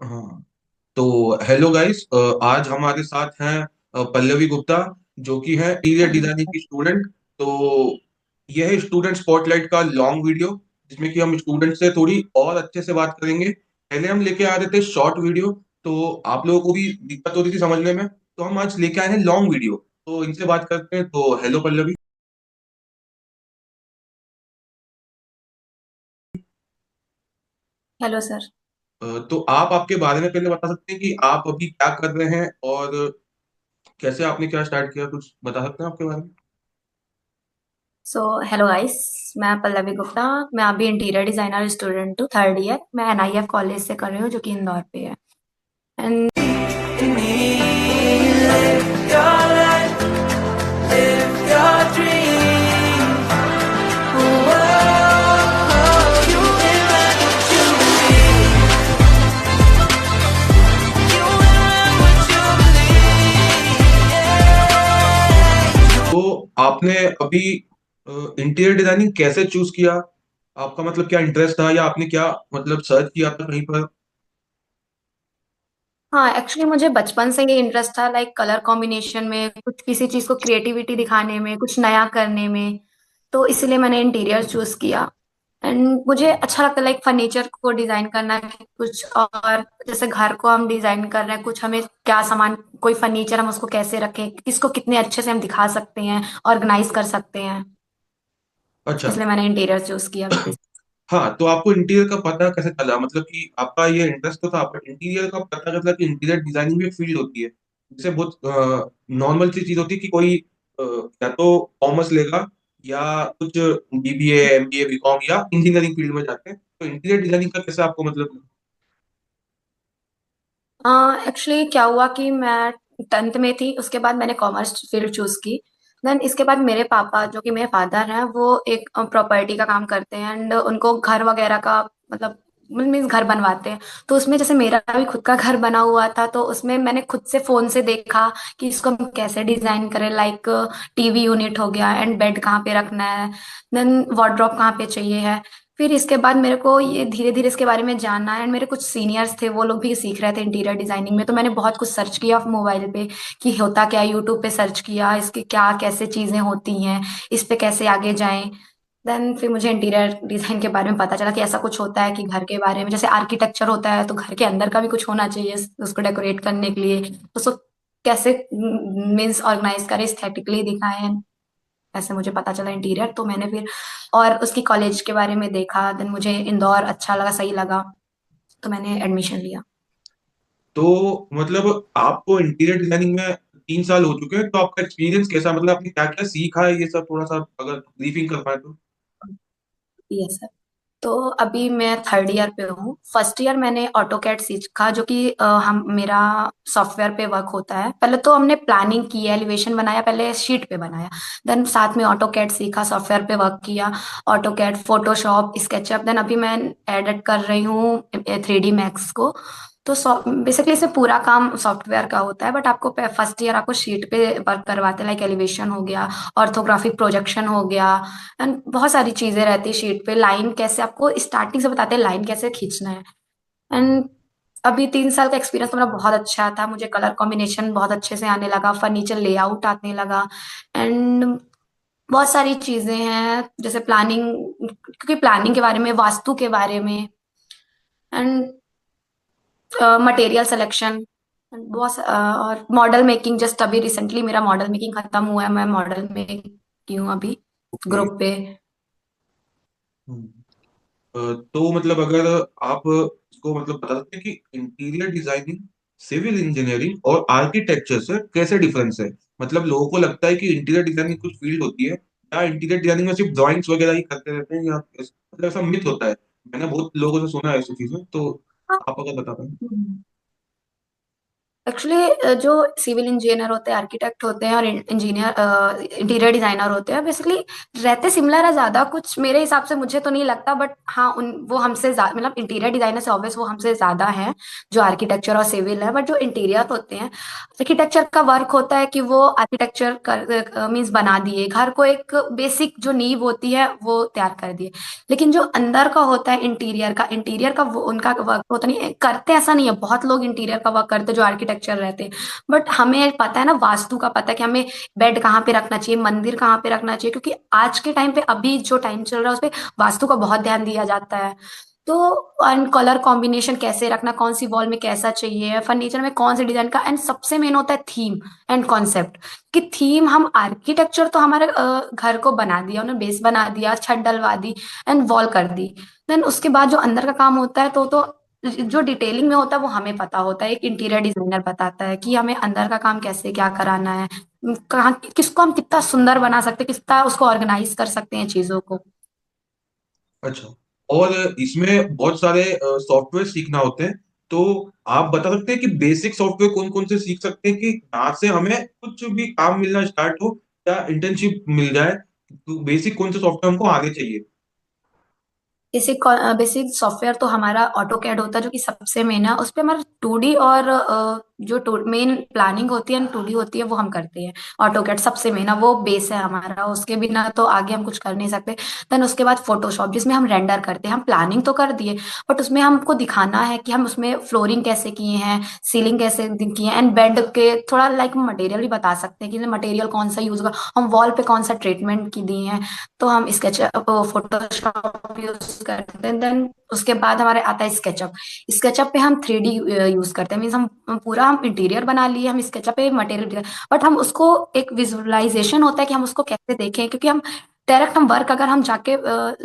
हाँ। तो hello guys, आज हमारे साथ हैं पल्लवी गुप्ता, जो कि है इंटीरियर हेलो डिजाइनिंग सर। की स्टूडेंट। तो यह है स्टूडेंट स्पॉटलाइट का लॉन्ग वीडियो, जिसमें कि हम स्टूडेंट से थोड़ी और अच्छे से बात करेंगे। पहले हम लेके आ रहे थे शॉर्ट वीडियो, तो आप लोगों को भी दिक्कत हो रही थी समझने में, तो हम आज लेके आए हैं लॉन्ग वीडियो। तो इनसे बात करते हैं। तो हेलो पल्लवी। Hello sir. तो आप आपके बारे में पहले बता सकते हैं कि आप अभी क्या कर रहे हैं, और कैसे आपने क्या स्टार्ट किया, कुछ बता सकते हैं आपके बारे में? सो हेलो गाइस, मैं पल्लवी गुप्ता। मैं अभी इंटीरियर डिजाइनर स्टूडेंट हूँ, थर्ड ईयर। मैं एनआईएफ कॉलेज से कर रही हूँ, जो कि इंदौर पे है। एंड तो आपने अभी इंटीरियर डिजाइनिंग कैसे चूज किया? आपका मतलब क्या इंटरेस्ट था, या आपने क्या मतलब सर्च किया था कहीं पर? हाँ, एक्चुअली मुझे बचपन से ये इंटरेस्ट था, लाइक कलर कॉम्बिनेशन में, कुछ किसी चीज को क्रिएटिविटी दिखाने में, कुछ नया करने में। तो इसलिए मैंने इंटीरियर चूज किया। एंड मुझे अच्छा लगता है लाइक फर्नीचर को डिजाइन करना, कि कुछ और जैसे घर को हम डिजाइन कर रहे हैं, कुछ हमें क्या सामान, कोई फर्नीचर हम उसको कैसे रखें, किसको कितने अच्छे से हम दिखा सकते हैं, ऑर्गेनाइज कर सकते हैं। अच्छा। इसलिए मैंने इंटीरियर चूज किया। हाँ, तो आपको इंटीरियर का पता कैसे चला, मतलब कि आपका ये इंटरेस्ट तो था, पर इंटीरियर का पता चला कि इंटीरियर डिजाइनिंग भी एक फील्ड होती है। जैसे बहुत नॉर्मल सी चीज होती है कि कोई या तो कॉमर्स लेगा, या कुछ बीबीए एमबीए बीकॉम या इंजीनियरिंग फील्ड में जाते हैं। तो इंटीरियर डिजाइनिंग का कैसे आपको मतलब? एक्चुअली क्या हुआ कि मैं टेंथ में थी, उसके बाद मैंने कॉमर्स फील्ड चूज की। देन इसके बाद मेरे पापा, जो कि मेरे फादर हैं, वो एक प्रॉपर्टी का काम करते हैं, एंड उनको घर वगैरह का मतलब मीन्स घर बनवाते हैं। तो उसमें जैसे मेरा भी खुद का घर बना हुआ था, तो उसमें मैंने खुद से फोन से देखा कि इसको हम कैसे डिजाइन करें, लाइक टीवी यूनिट हो गया, एंड बेड कहाँ पे रखना है, देन वार्डरोब कहाँ पे चाहिए है। फिर इसके बाद मेरे को ये धीरे धीरे इसके बारे में जानना है, एंड मेरे कुछ सीनियर्स थे, वो लोग भी सीख रहे थे इंटीरियर डिजाइनिंग में, तो मैंने बहुत कुछ सर्च किया मोबाइल पे कि होता क्या है। यूट्यूब पे सर्च किया इसके क्या कैसे चीजें होती हैं, इस पे कैसे आगे जाएं। देन फिर मुझे इंटीरियर डिजाइन के बारे में पता चला कि ऐसा कुछ होता है, कि घर के बारे में जैसे आर्किटेक्चर होता है, तो घर के अंदर का भी कुछ होना चाहिए उसको डेकोरेट करने के लिए। तो उसको कैसे मीन्स ऑर्गेनाइज करें, एस्थेटिकली दिखाएं। ऐसे मुझे पता चला इंटीरियर, तो मैंने फिर और उसकी कॉलेज के बारे में देखा। देन मुझे इंदौर अच्छा लगा, सही लगा, तो मैंने एडमिशन लिया। तो मतलब आपको इंटीरियर डिजाइनिंग में 3 साल हो चुके हैं, तो आपका एक्सपीरियंस कैसा, मतलब आपने क्या क्या सीखा है, ये सब थोड़ा सा अगर ब्रीफिंग कर पाए तो। Yes sir. तो अभी मैं थर्ड ईयर पे हूँ। फर्स्ट ईयर मैंने ऑटो कैड सीखा, जो कि हम मेरा सॉफ्टवेयर पे वर्क होता है। पहले तो हमने प्लानिंग की, एलिवेशन बनाया, पहले शीट पे बनाया। देन साथ में ऑटो कैड सीखा, सॉफ्टवेयर पे वर्क किया। AutoCAD, Photoshop, SketchUp. Then अभी मैं एडिट कर रही हूँ 3D मैक्स को। तो बेसिकली इसमें पूरा काम सॉफ्टवेयर का होता है, बट आपको फर्स्ट ईयर आपको शीट पे वर्क करवाते हैं, लाइक एलिवेशन हो गया, ऑर्थोग्राफिक प्रोजेक्शन हो गया, एंड बहुत सारी चीजें रहती है शीट पे। लाइन कैसे आपको स्टार्टिंग से बताते हैं, लाइन कैसे खींचना है। एंड अभी 3 साल का एक्सपीरियंस तो मेरा बहुत अच्छा था। मुझे कलर कॉम्बिनेशन बहुत अच्छे से आने लगा, फर्नीचर लेआउट आने लगा, एंड बहुत सारी चीजें हैं जैसे प्लानिंग, क्योंकि प्लानिंग के बारे में, वास्तु के बारे में, एंड मटेरियल सिलेक्शन, बहुत और मॉडल मेकिंग। जस्ट अभी रिसेंटली मेरा मॉडल मेकिंग खत्म हुआ है, मैं मॉडल में की हूँ अभी ओके। ग्रुप पे। तो मतलब अगर आप इसको मतलब बता सकते हैं कि इंटीरियर डिजाइनिंग सिविल इंजीनियरिंग और आर्किटेक्चर से कैसे डिफरेंस है? मतलब लोगों को लगता है कि इंटीरियर डिजाइनिंग कुछ फील्ड होती है, या इंटीरियर डिजाइनिंग में सिर्फ ड्राइंग्स वगैरह ही करते रहते हैं, या मतलब ऐसा मिथ होता है। मैंने बहुत लोगों से सुना है ऐसी चीजें, तो आप अगर बता पाएं। हाँ। एक्चुअली जो सिविल इंजीनियर होते हैं, आर्किटेक्ट होते हैं और इंजीनियर इंटीरियर डिजाइनर होते हैं, बेसिकली रहते सिमिलर है ज्यादा कुछ मेरे हिसाब से, मुझे तो नहीं लगता, बट हाँ उन वो हमसे मतलब इंटीरियर डिजाइनर से ऑब्वियस वो हमसे ज्यादा है जो आर्किटेक्चर और सिविल है। बट जो इंटीरियर होते हैं, आर्किटेक्चर का वर्क होता है कि वो आर्किटेक्चर कर मीन्स बना दिए घर को, एक बेसिक जो नींव होती है वो तैयार कर दिए। लेकिन जो अंदर का होता है इंटीरियर का वो उनका वर्क होता नहीं करते, ऐसा नहीं है, बहुत लोग इंटीरियर का वर्क करते हैं जो आर्किटेक्चर रहते हैं। बट हमें पता है ना, वास्तु का पता है कि हमें बेड कहाँ पे रखना चाहिए, मंदिर कहाँ पे रखना चाहिए, क्योंकि आज के टाइम पे अभी जो टाइम चल रहा है उस पे वास्तु का बहुत ध्यान दिया जाता है। तो एंड कलर कॉम्बिनेशन कैसे रखना, कौन सी वॉल में कैसा चाहिए, फर्नीचर में कौन से डिजाइन का, एंड सबसे मेन होता है थीम एंड कॉन्सेप्ट। कि थीम, हम आर्किटेक्चर तो हमारे घर को बना दिया, उन्हें बेस बना दिया, छत डलवा दी एंड वॉल कर दी। देन उसके बाद जो अंदर का काम होता है तो जो डिटेलिंग में होता है वो हमें पता होता है, एक इंटीरियर डिजाइनर बताता है कि हमें अंदर का काम कैसे क्या कराना है, कहाँ किसको हम कितना सुंदर बना सकते हैं, कितना उसको ऑर्गेनाइज कर सकते हैं चीजों को। अच्छा। और इसमें बहुत सारे सॉफ्टवेयर सीखना होते हैं, तो आप बता सकते हैं कि बेसिक सॉफ्टवेयर कौन कौन से सीख सकते हैं कि यहाँ से हमें कुछ भी काम मिलना स्टार्ट हो या इंटर्नशिप मिल जाए, तो बेसिक कौन से सॉफ्टवेयर हमको आने चाहिए? बेसिक बेसिक सॉफ्टवेयर तो हमारा ऑटो कैड होता है, जो कि सबसे मेन है। उस पे हमारा 2D और जो मेन प्लानिंग होती है, 2D होती है, वो हम करते हैं। ऑटो कैड सबसे मेन है, वो बेस है हमारा, उसके बिना तो आगे हम कुछ कर नहीं सकते। देन उसके बाद फोटोशॉप, जिसमें हम रेंडर करते हैं। हम प्लानिंग तो कर दिए, बट उसमें हमको दिखाना है कि हम उसमें फ्लोरिंग कैसे किए हैं, सीलिंग कैसे किए हैं, एंड बेड के थोड़ा लाइक मटेरियल भी बता सकते हैं कि मटेरियल कौन सा यूज होगा, हम वॉल पे कौन सा ट्रीटमेंट की दिए हैं। तो हम स्केच फोटोशॉप यूज करते हैं। देन उसके बाद हमारे आता है स्केचअप। स्केचअप पे हम 3D यूज करते हैं, मीन्स हम पूरा हम इंटीरियर बना लिए, हम स्केचअप पे मटेरियल, बट हम उसको एक विजुअलाइजेशन होता है कि हम उसको कैसे देखें, क्योंकि हम डायरेक्ट हम वर्क अगर हम जाके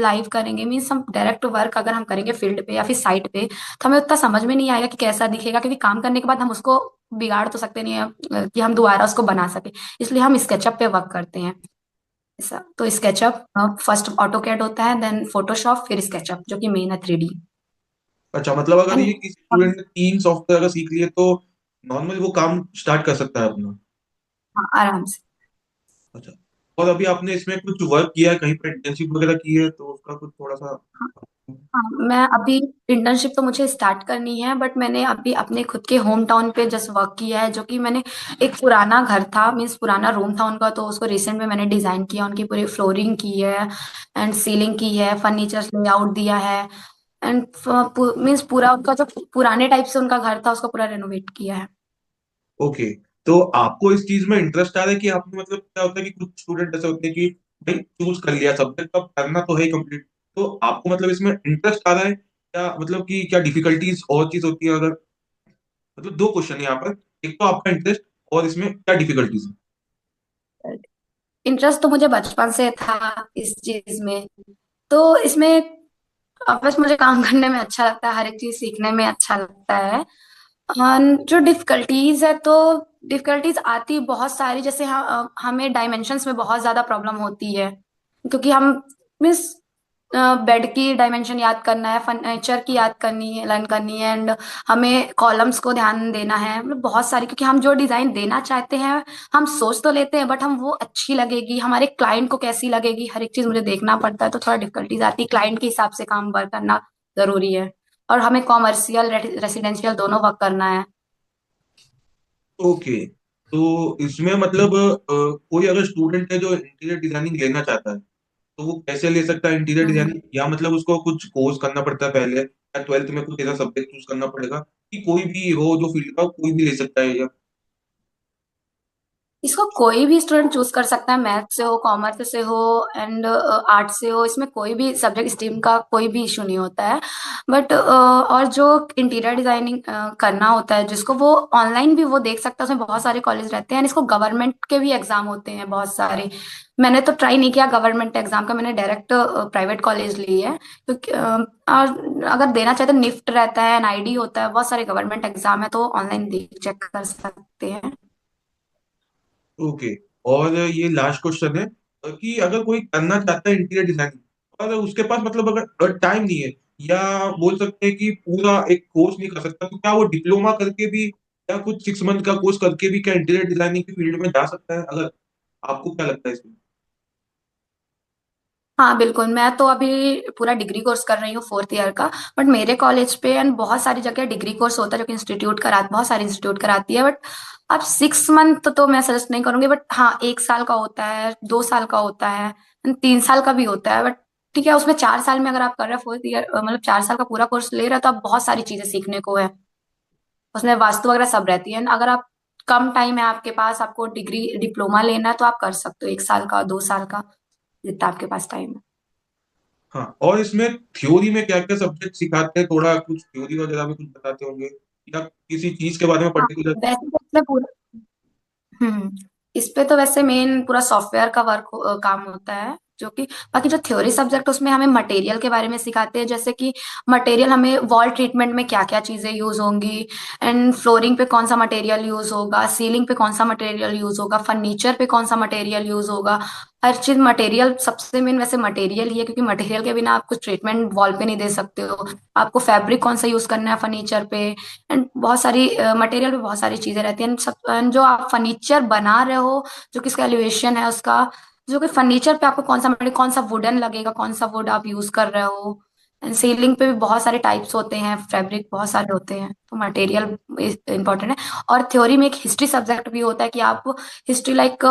लाइव करेंगे, मीन्स हम डायरेक्ट वर्क अगर हम करेंगे फील्ड पे या फिर साइट पे, तो हमें उतना समझ में नहीं आएगा कि कैसा दिखेगा, क्योंकि काम करने के बाद हम उसको बिगाड़ तो सकते नहीं है कि हम दोबारा उसको बना सके। इसलिए हम स्केचअप पे वर्क करते हैं। ऐसा तो स्केचअप फर्स्ट ऑटो कैड होता है, देन फोटोशॉप, फिर स्केचअप जो कि मेन है 3D। अच्छा, मतलब अगर एंड ये किसी स्टूडेंट ने 3 सॉफ्टवेयर अगर सीख लिए तो नॉर्मल वो काम स्टार्ट कर सकता है अपना? हाँ, आराम से। अच्छा। और अभी आपने इसमें कुछ वर्क किया है, कहीं पर इंटर्नशिप वगैरह की है, तो उसका कुछ थोड़ा सा। हाँ, मैं अभी इंटर्नशिप तो मुझे स्टार्ट करनी है, बट मैंने अभी अपने खुद के होम टाउन पे जस्ट वर्क किया है, जो कि मैंने एक पुराना घर था, मीन्स पुराना रूम था उनका, तो उसको रिसेंट में मैंने डिजाइन किया, उनकी पूरी फ्लोरिंग की है एंड सीलिंग की है, फर्नीचर लेआउट दिया है एंड मीन्स पूरा उनका जो पुराने टाइप से उनका घर था उसको पूरा रेनोवेट किया है। ओके। तो आपको इस चीज में इंटरेस्ट आ रहा है कि आपने, मतलब क्या होता है कि कुछ स्टूडेंट ऐसे होते हैं कि भाई चूज कर लिया सब्जेक्ट, अब करना तो है ही कंप्लीट, तो आपको मतलब इसमें इंटरेस्ट आ रहा है, क्या मतलब कि क्या डिफिकल्टीज और चीज होती है अगर, मतलब दो क्वेश्चन है यहाँ पर, एक तो आपका इंटरेस्ट और इसमें क्या डिफिकल्टीज है? इंटरेस्ट तो मुझे बचपन से था इस चीज में, तो इसमें बस मुझे काम करने में अच्छा लगता है, हर एक चीज सीखने में अच्छा लगता है। जो डिफिकल्टीज है, तो डिफिकल्टीज आती बहुत सारी, जैसे हमें डायमेंशंस में बहुत ज्यादा प्रॉब्लम होती है, क्योंकि हम मिस बेड की डायमेंशन याद करना है, फर्नीचर की याद करनी है, लर्न करनी है, एंड हमें कॉलम्स को ध्यान देना है, मतलब बहुत सारी, क्योंकि हम जो डिजाइन देना चाहते हैं हम सोच तो लेते हैं, बट हम वो अच्छी लगेगी हमारे क्लाइंट को कैसी लगेगी, हर एक चीज मुझे देखना पड़ता है, तो थोड़ा डिफिकल्टीज आती है, क्लाइंट के हिसाब से काम वर्क करना जरूरी है। और हमें कॉमर्शियल रेसिडेंशियल दोनों वर्क करना है। ओके। तो इसमें मतलब कोई अगर स्टूडेंट है जो इंटीरियर डिजाइनिंग लेना चाहता है, तो वो कैसे ले सकता है इंटीरियर हम्म। डिजाइनिंग, या मतलब उसको कुछ कोर्स करना पड़ता है पहले, या 12th में कुछ ऐसा सब्जेक्ट चूज करना पड़ेगा, कि कोई भी हो जो फील्ड का कोई भी ले सकता है या? इसको कोई भी स्टूडेंट चूज कर सकता है, मैथ से हो, कॉमर्स से हो एंड आर्ट से हो, इसमें कोई भी सब्जेक्ट स्ट्रीम का कोई भी इशू नहीं होता है। बट और जो इंटीरियर डिजाइनिंग करना होता है जिसको, वो ऑनलाइन भी वो देख सकता है, उसमें बहुत सारे कॉलेज रहते हैं, and इसको गवर्नमेंट के भी एग्जाम होते हैं बहुत सारे। मैंने तो ट्राई नहीं किया गवर्नमेंट एग्जाम का, मैंने डायरेक्ट प्राइवेट कॉलेज ली है, क्योंकि और अगर देना चाहे तो निफ्ट रहता है, एनआईडी होता है, बहुत सारे गवर्नमेंट एग्जाम है, तो ऑनलाइन देख चेक कर सकते हैं। ओके। और ये लास्ट क्वेश्चन है कि अगर कोई करना चाहता है इंटीरियर डिजाइनिंग, और उसके पास मतलब अगर टाइम नहीं है, या बोल सकते हैं कि पूरा एक कोर्स नहीं कर सकता, तो क्या वो डिप्लोमा करके भी क्या कुछ 6 मंथ का कोर्स करके भी क्या इंटीरियर डिजाइनिंग की फील्ड में जा सकता है? अगर आपको क्या लगता है इसमें? हाँ बिल्कुल, मैं तो अभी पूरा डिग्री कोर्स कर रही हूँ 4th ईयर का। बट मेरे कॉलेज पे एंड बहुत सारी जगह डिग्री कोर्स होता है जो कि इंस्टीट्यूट करा बहुत सारे इंस्टीट्यूट कराती है। बट अब 6 मंथ तो मैं सजेस्ट नहीं करूंगी, बट हाँ 1 साल का होता है, 2 साल का होता है, and 3 साल का भी होता है। बट ठीक है, उसमें 4 साल में अगर आप कर रहे हो 4th ईयर, मतलब 4 साल का पूरा कोर्स ले रहे हो, तो आप बहुत सारी चीजें सीखने को है। उसमें वास्तु वगैरह सब रहती है। And अगर आप कम टाइम है आपके पास, आपको डिग्री डिप्लोमा लेना है, तो आप कर सकते हो 1 साल का, 2 साल का, जितना आपके पास टाइम है। हाँ, और इसमें थ्योरी में क्या क्या सब्जेक्ट सिखाते हैं? थोड़ा कुछ थ्योरी वगैरह में कुछ बताते होंगे, या किसी चीज के बारे में हाँ पर्टिकुलर? वैसे तो इसमें पूरा हम्म इस पे तो वैसे मेन पूरा सॉफ्टवेयर का काम होता है, जो कि बाकी जो थ्योरी सब्जेक्ट उसमें हमें मटेरियल के बारे में सिखाते हैं, जैसे कि मटेरियल हमें वॉल ट्रीटमेंट में क्या क्या चीजें यूज होंगी, एंड फ्लोरिंग पे कौन सा मटेरियल यूज होगा, सीलिंग पे कौन सा मटेरियल यूज होगा, फर्नीचर पे कौन सा मटेरियल यूज होगा। हर चीज मटेरियल सबसे मेन वैसे मटेरियल ही है, क्योंकि मटेरियल के बिना आप कुछ ट्रीटमेंट वॉल पे नहीं दे सकते हो। आपको फैब्रिक कौन सा यूज करना है फर्नीचर पे, एंड बहुत सारी मटेरियल पे बहुत सारी चीजें रहती हैं। And and जो आप फर्नीचर बना रहे हो, जो कि इसका एलिवेशन है उसका, जो कि फर्नीचर पे आपको कौन सा मटेरियल, कौन सा वुडन लगेगा, कौन सा वुड आप यूज कर रहे हो। एंड सीलिंग पे भी बहुत सारे टाइप्स होते हैं, फैब्रिक बहुत सारे होते हैं, तो मटेरियल इंपॉर्टेंट है। और थ्योरी में एक हिस्ट्री सब्जेक्ट भी होता है कि आप हिस्ट्री लाइक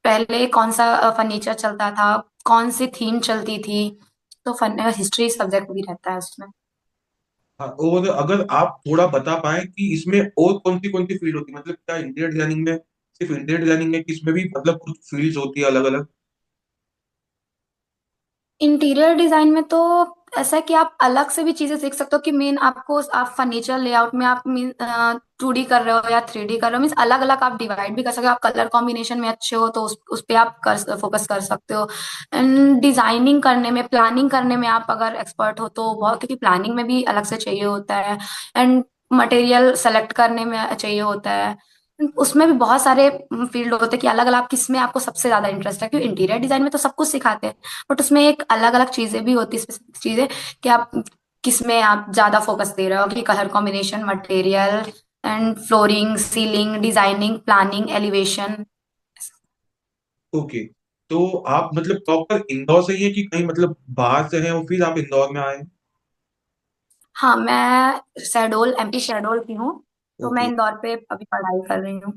पहले कौन सा फर्नीचर चलता था, कौन सी थीम चलती थी, तो फन हिस्ट्री सब्जेक्ट भी रहता है उसमें। हाँ, और अगर आप थोड़ा बता पाए कि इसमें और कौन सी फील्ड होती है, मतलब क्या इंटीरियर डिजाइनिंग में सिर्फ इंटीरियर डिजाइनिंग है कि इसमें भी मतलब कुछ फील्ड्स होती है अलग अलग? इंटीरियर डिजाइन में तो ऐसा है कि आप अलग से भी चीजें सीख सकते हो, कि मेन आपको आप फर्नीचर लेआउट में आप मीन 2D कर रहे हो या 3D कर रहे हो, मीन्स अलग अलग आप डिवाइड भी कर सकते हो। आप कलर कॉम्बिनेशन में अच्छे हो तो उस पे आप कर फोकस कर सकते हो। एंड डिजाइनिंग करने में, प्लानिंग करने में आप अगर एक्सपर्ट हो तो बहुत, क्योंकि प्लानिंग में भी अलग से चाहिए होता है। एंड मटेरियल सेलेक्ट करने में चाहिए होता है। उसमें भी बहुत सारे फील्ड होते हैं कि अलग अलग आप किस में आपको सबसे ज्यादा इंटरेस्ट है, क्योंकि इंटीरियर डिजाइन में तो सब कुछ सिखाते हैं, बट उसमें एक अलग अलग चीजें भी होती है, स्पेसिफिक चीजें, कि आप किस में आप ज्यादा फोकस दे रहे हो, कि colour combination, material, and flooring, ceiling, designing, planning, elevation. Okay, तो आप मतलब प्रॉपर इंदौर से ही है कि कहीं मतलब बाहर से हैं और फिर आप इंदौर में आए हैं? हाँ मैं शहडोल, MP शहडोल की हूँ, तो मैं ओके। इंदौर पे अभी पढ़ाई कर रही हूँ।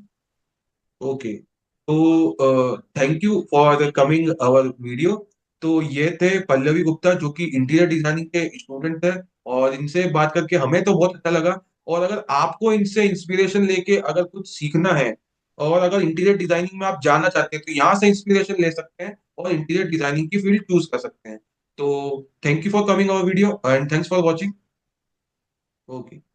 ओके, तो thank you for coming our video. तो ये थे पल्लवी गुप्ता, जो कि इंटीरियर डिजाइनिंग के स्टूडेंट है, और इनसे बात करके हमें तो बहुत अच्छा लगा। और अगर आपको इनसे इंस्पिरेशन लेके अगर कुछ सीखना है, और अगर इंटीरियर डिजाइनिंग में आप जाना चाहते हैं, तो यहाँ से इंस्पिरेशन ले सकते हैं और इंटीरियर डिजाइनिंग की फील्ड चूज कर सकते हैं। तो thank you for coming our video and thanks for watching. Okay.